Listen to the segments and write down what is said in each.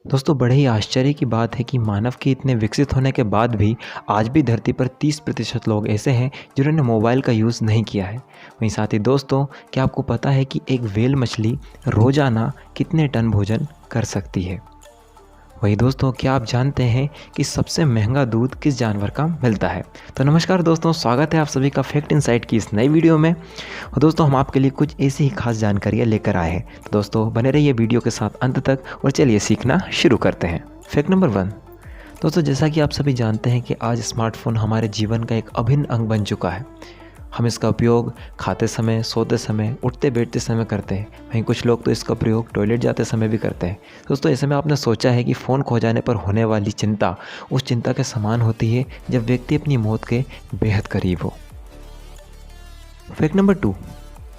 दोस्तों बड़े ही आश्चर्य की बात है कि मानव के इतने विकसित होने के बाद भी आज भी धरती पर 30% लोग ऐसे हैं जिन्होंने मोबाइल का यूज़ नहीं किया है। वहीं साथ ही दोस्तों, क्या आपको पता है कि एक व्हेल मछली रोज़ाना कितने टन भोजन कर सकती है? वही दोस्तों, क्या आप जानते हैं कि सबसे महंगा दूध किस जानवर का मिलता है? तो नमस्कार दोस्तों, स्वागत है आप सभी का फैक्ट इनसाइट की इस नई वीडियो में। और दोस्तों, हम आपके लिए कुछ ऐसी ही खास जानकारियाँ लेकर आए हैं। तो दोस्तों बने रहिए वीडियो के साथ अंत तक और चलिए सीखना शुरू करते हैं। Fact number 1। दोस्तों, जैसा कि आप सभी जानते हैं कि आज स्मार्टफोन हमारे जीवन का एक अभिन्न अंग बन चुका है। हम इसका उपयोग खाते समय, सोते समय, उठते बैठते समय करते हैं। वहीं कुछ लोग तो इसका प्रयोग टॉयलेट जाते समय भी करते हैं। दोस्तों, ऐसे में आपने सोचा है कि फ़ोन खो जाने पर होने वाली चिंता उस चिंता के समान होती है जब व्यक्ति अपनी मौत के बेहद करीब हो। Fact number 2।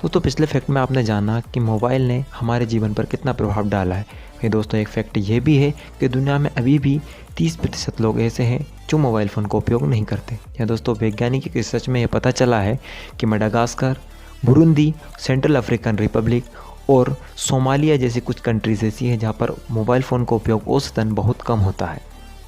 दोस्तों, पिछले फैक्ट में आपने जाना कि मोबाइल ने हमारे जीवन पर कितना प्रभाव डाला है। वहीं दोस्तों, एक फैक्ट ये भी है कि दुनिया में अभी भी 30% लोग ऐसे हैं जो मोबाइल फ़ोन का उपयोग नहीं करते। या दोस्तों, वैज्ञानिक रिसर्च में यह पता चला है कि Madagascar, Burundi, central African Republic और सोमालिया जैसी कुछ कंट्रीज़ ऐसी हैं जहाँ पर मोबाइल फ़ोन का उपयोग औसतन बहुत कम होता है।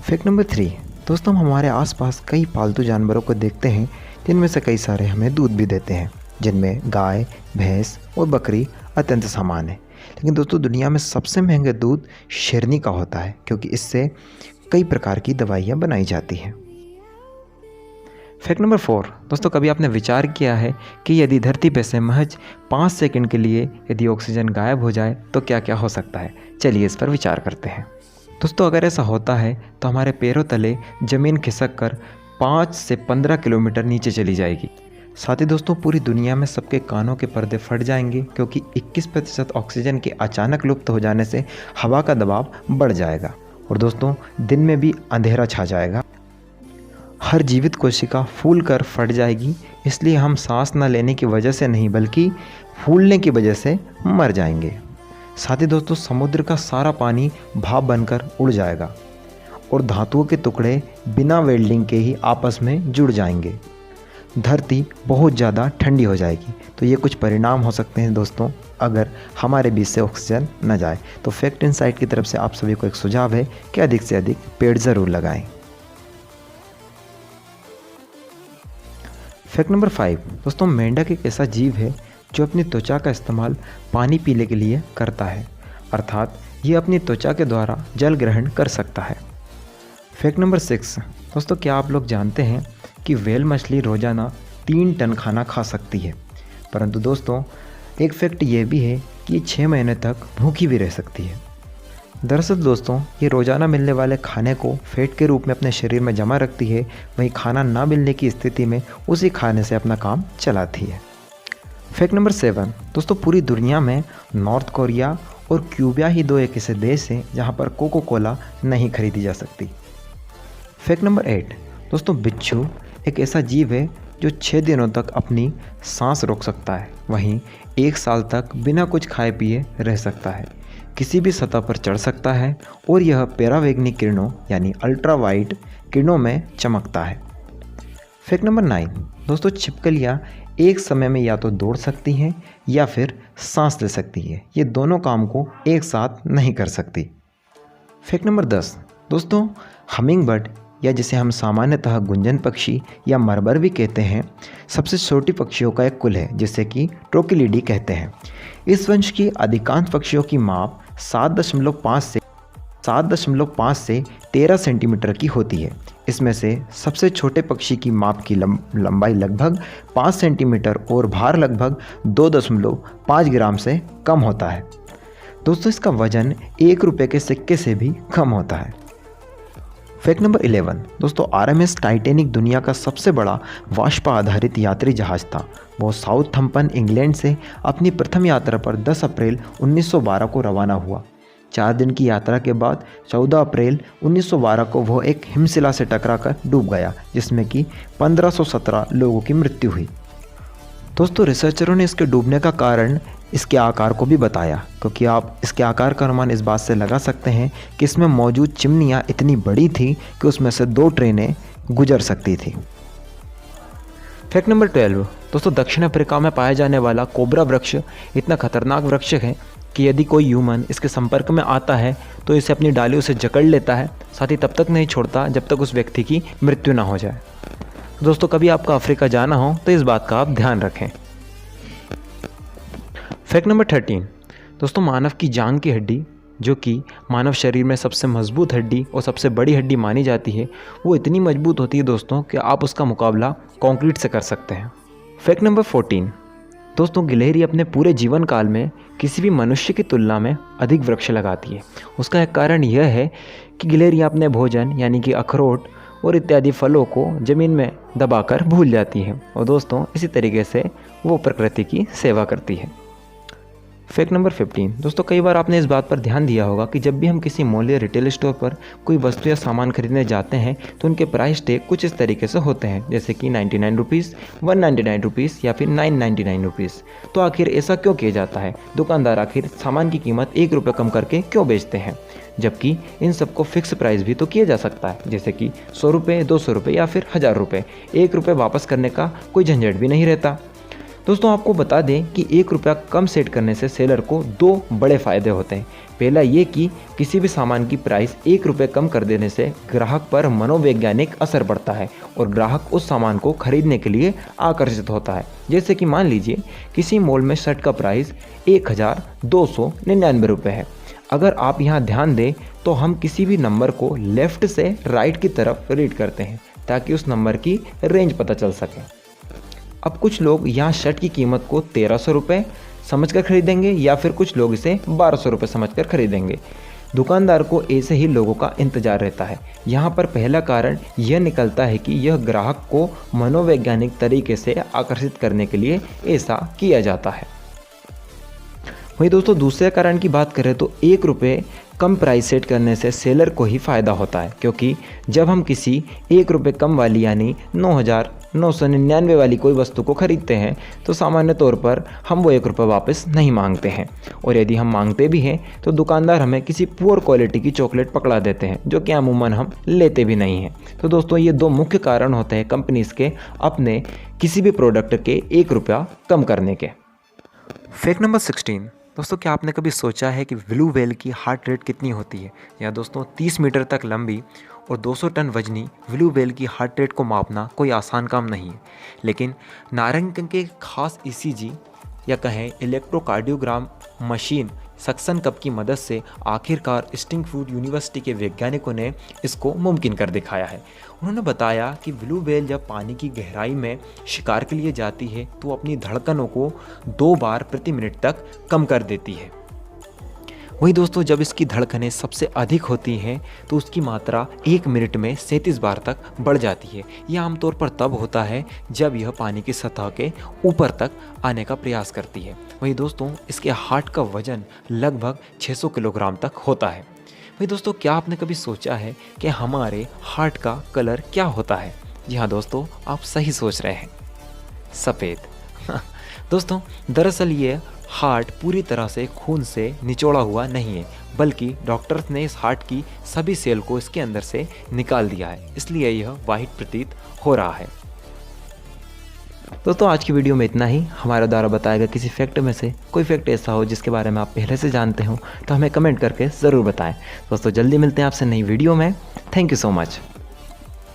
Fact number 3। दोस्तों, हम हमारे आसपास कई पालतू जानवरों को देखते हैं जिनमें से कई सारे हमें दूध भी देते हैं, जिनमें गाय, भैंस और बकरी अत्यंत सामान्य है। लेकिन दोस्तों, दुनिया में सबसे महंगा दूध शेरनी का होता है, क्योंकि इससे कई प्रकार की दवाइयाँ बनाई जाती हैं। Fact number 4। दोस्तों, कभी आपने विचार किया है कि यदि धरती पर से महज 5 सेकंड के लिए यदि ऑक्सीजन गायब हो जाए तो क्या क्या हो सकता है? चलिए इस पर विचार करते हैं। दोस्तों, अगर ऐसा होता है तो हमारे पैरों तले ज़मीन खिसक कर 5 से 15 किलोमीटर नीचे चली जाएगी। साथ ही दोस्तों, पूरी दुनिया में सबके कानों के पर्दे फट जाएंगे, क्योंकि 21% ऑक्सीजन के अचानक लुप्त हो जाने से हवा का दबाव बढ़ जाएगा। और दोस्तों, दिन में भी अंधेरा छा जाएगा। हर जीवित कोशिका फूल कर फट जाएगी। इसलिए हम सांस न लेने की वजह से नहीं, बल्कि फूलने की वजह से मर जाएंगे। साथ ही दोस्तों, समुद्र का सारा पानी भाप बनकर उड़ जाएगा और धातुओं के टुकड़े बिना वेल्डिंग के ही आपस में जुड़ जाएंगे। धरती बहुत ज़्यादा ठंडी हो जाएगी। तो ये कुछ परिणाम हो सकते हैं दोस्तों, अगर हमारे बीच से ऑक्सीजन न जाए। तो फैक्ट इनसाइट की तरफ से आप सभी को एक सुझाव है कि अधिक से अधिक पेड़ ज़रूर लगाएं। Fact number 5। दोस्तों, मेंढक एक ऐसा जीव है जो अपनी त्वचा का इस्तेमाल पानी पीने के लिए करता है, अर्थात ये अपनी त्वचा के द्वारा जल ग्रहण कर सकता है। Fact number 6। दोस्तों, क्या आप लोग जानते हैं कि व्हेल मछली रोज़ाना 3 टन खाना खा सकती है? परंतु दोस्तों, एक फैक्ट ये भी है कि ये 6 महीने तक भूखी भी रह सकती है। दरअसल दोस्तों, ये रोज़ाना मिलने वाले खाने को फैट के रूप में अपने शरीर में जमा रखती है। वहीं खाना ना मिलने की स्थिति में उसी खाने से अपना काम चलाती है। Fact number 7। दोस्तों, पूरी दुनिया में नॉर्थ कोरिया और क्यूबा ही 2 एक ऐसे देश हैं जहाँ पर कोको कोला नहीं खरीदी जा सकती। Fact number 8। दोस्तों, बिच्छू एक ऐसा जीव है जो 6 दिनों तक अपनी सांस रोक सकता है। वहीं 1 साल तक बिना कुछ खाए पिए रह सकता है, किसी भी सतह पर चढ़ सकता है और यह पैरावैग्निक किरणों यानी अल्ट्रावाइट किरणों में चमकता है। Fact number 9। दोस्तों, छिपकलियाँ एक समय में या तो दौड़ सकती हैं या फिर सांस ले सकती है। ये दोनों काम को एक साथ नहीं कर सकती। Fact number 10। दोस्तों, हमिंगबर्ड या जिसे हम सामान्यतः गुंजन पक्षी या मरबर भी कहते हैं, सबसे छोटी पक्षियों का एक कुल है जिसे कि ट्रोकिलिडी कहते हैं। इस वंश की अधिकांश पक्षियों की माप 7.5 से 13 सेंटीमीटर की होती है। इसमें से सबसे छोटे पक्षी की माप की लंबाई लगभग 5 सेंटीमीटर और भार लगभग 2.5 ग्राम से कम होता है। दोस्तों, इसका वजन 1 रुपये के सिक्के से भी कम होता है। Fact number 11। दोस्तों, RMS टाइटैनिक दुनिया का सबसे बड़ा वाष्प आधारित यात्री जहाज़ था। वो साउथहम्पटन इंग्लैंड से अपनी प्रथम यात्रा पर 10 अप्रैल 1912 को रवाना हुआ। 4 दिन की यात्रा के बाद 14 अप्रैल 1912 को वह एक हिमशिला से टकराकर डूब गया, जिसमें कि 1517 लोगों की मृत्यु हुई। दोस्तों, रिसर्चरों ने इसके डूबने का कारण इसके आकार को भी बताया, क्योंकि आप इसके आकार का अनुमान इस बात से लगा सकते हैं कि इसमें मौजूद चिमनियाँ इतनी बड़ी थी कि उसमें से 2 ट्रेनें गुजर सकती थी। Fact number 12। दोस्तों, दक्षिण अफ्रीका में पाया जाने वाला कोबरा वृक्ष इतना खतरनाक वृक्ष है कि यदि कोई ह्यूमन इसके संपर्क में आता है तो इसे अपनी डालियों से जकड़ लेता है, साथ ही तब तक नहीं छोड़ता जब तक उस व्यक्ति की मृत्यु ना हो जाए। दोस्तों, कभी आपका अफ्रीका जाना हो तो इस बात का आप ध्यान रखें। Fact number 13। दोस्तों, मानव की जांघ की हड्डी, जो कि मानव शरीर में सबसे मजबूत हड्डी और सबसे बड़ी हड्डी मानी जाती है, वो इतनी मजबूत होती है दोस्तों कि आप उसका मुकाबला कंक्रीट से कर सकते हैं। Fact number 14। दोस्तों, गिलहरी अपने पूरे जीवन काल में किसी भी मनुष्य की तुलना में अधिक वृक्ष लगाती है। उसका एक कारण यह है कि गिलहरी अपने भोजन यानी कि अखरोट और इत्यादि फलों को ज़मीन में दबाकर भूल जाती है और दोस्तों इसी तरीके से वो प्रकृति की सेवा करती है। Fact number 15। दोस्तों, कई बार आपने इस बात पर ध्यान दिया होगा कि जब भी हम किसी मॉल या रिटेल स्टोर पर कोई वस्तु या सामान खरीदने जाते हैं तो उनके प्राइस टैग कुछ इस तरीके से होते हैं, जैसे कि 99 रुपीज़, 199 रुपीज़ या फिर 999 रुपीज़। तो आखिर ऐसा क्यों किया जाता है? दुकानदार आखिर सामान की कीमत 1 रुपये कम करके क्यों बेचते हैं, जबकि इन सबको फिक्स प्राइस भी तो किया जा सकता है, जैसे कि 100 रुपये, 200 रुपये या फिर 1000 रुपये। 1 रुपये वापस करने का कोई झंझट भी नहीं रहता। दोस्तों, आपको बता दें कि 1 रुपया कम सेट करने से सेलर को 2 बड़े फ़ायदे होते हैं। पहला ये कि किसी भी सामान की प्राइस 1 रुपये कम कर देने से ग्राहक पर मनोवैज्ञानिक असर पड़ता है और ग्राहक उस सामान को खरीदने के लिए आकर्षित होता है। जैसे कि मान लीजिए किसी मॉल में शर्ट का प्राइस 1299 रुपये है। अगर आप यहाँ ध्यान दें तो हम किसी भी नंबर को लेफ़्ट से राइट की तरफ रीड करते हैं ताकि उस नंबर की रेंज पता चल सके। अब कुछ लोग यहाँ शर्ट की कीमत को 1300 रुपये समझकर खरीदेंगे या फिर कुछ लोग इसे 1200 रुपये समझकर खरीदेंगे। दुकानदार को ऐसे ही लोगों का इंतजार रहता है। यहाँ पर पहला कारण यह निकलता है कि यह ग्राहक को मनोवैज्ञानिक तरीके से आकर्षित करने के लिए ऐसा किया जाता है। वहीं दोस्तों, दूसरे कारण की बात करें तो 1 रुपये कम प्राइस सेट करने से सेलर को ही फ़ायदा होता है, क्योंकि जब हम किसी 1 रुपये कम वाली यानी 9999 वाली कोई वस्तु को खरीदते हैं तो सामान्य तौर पर हम वो 1 रुपये वापस नहीं मांगते हैं, और यदि हम मांगते भी हैं तो दुकानदार हमें किसी पुअर क्वालिटी की चॉकलेट पकड़ा देते हैं, जो कि अमूमन हम लेते भी नहीं हैं। तो दोस्तों, ये 2 मुख्य कारण होते हैं कंपनीज़ के अपने किसी भी प्रोडक्ट के 1 रुपया कम करने के। Fact number 16। दोस्तों, क्या आपने कभी सोचा है कि ब्लू व्हेल की हार्ट रेट कितनी होती है? यहाँ दोस्तों 30 मीटर तक लंबी और 200 टन वजनी ब्लू व्हेल की हार्ट रेट को मापना कोई आसान काम नहीं है, लेकिन नारंग के खास ECG या कहें इलेक्ट्रोकार्डियोग्राम मशीन सक्शन कप की मदद से आखिरकार स्टिंगफोर्ड यूनिवर्सिटी के वैज्ञानिकों ने इसको मुमकिन कर दिखाया है। उन्होंने बताया कि ब्लू व्हेल जब पानी की गहराई में शिकार के लिए जाती है तो अपनी धड़कनों को 2 बार प्रति मिनट तक कम कर देती है। वहीं दोस्तों, जब इसकी धड़कनें सबसे अधिक होती हैं तो उसकी मात्रा 1 मिनट में 37 बार तक बढ़ जाती है। यह आमतौर पर तब होता है जब यह पानी की सतह के ऊपर तक आने का प्रयास करती है। वहीं दोस्तों, इसके हार्ट का वजन लगभग 600 किलोग्राम तक होता है। वहीं दोस्तों, क्या आपने कभी सोचा है कि हमारे हार्ट का कलर क्या होता है? जी हाँ दोस्तों, आप सही सोच रहे हैं, सफ़ेद। दोस्तों, दरअसल ये हार्ट पूरी तरह से खून से निचोड़ा हुआ नहीं है, बल्कि डॉक्टर्स ने इस हार्ट की सभी सेल को इसके अंदर से निकाल दिया है, इसलिए यह वाइट प्रतीत हो रहा है। दोस्तों, आज की वीडियो में इतना ही। हमारे द्वारा बताया गया किसी फैक्ट में से कोई फैक्ट ऐसा हो जिसके बारे में आप पहले से जानते हो तो हमें कमेंट करके ज़रूर बताएं। दोस्तों, जल्दी मिलते हैं आपसे नई वीडियो में। Thank you so much.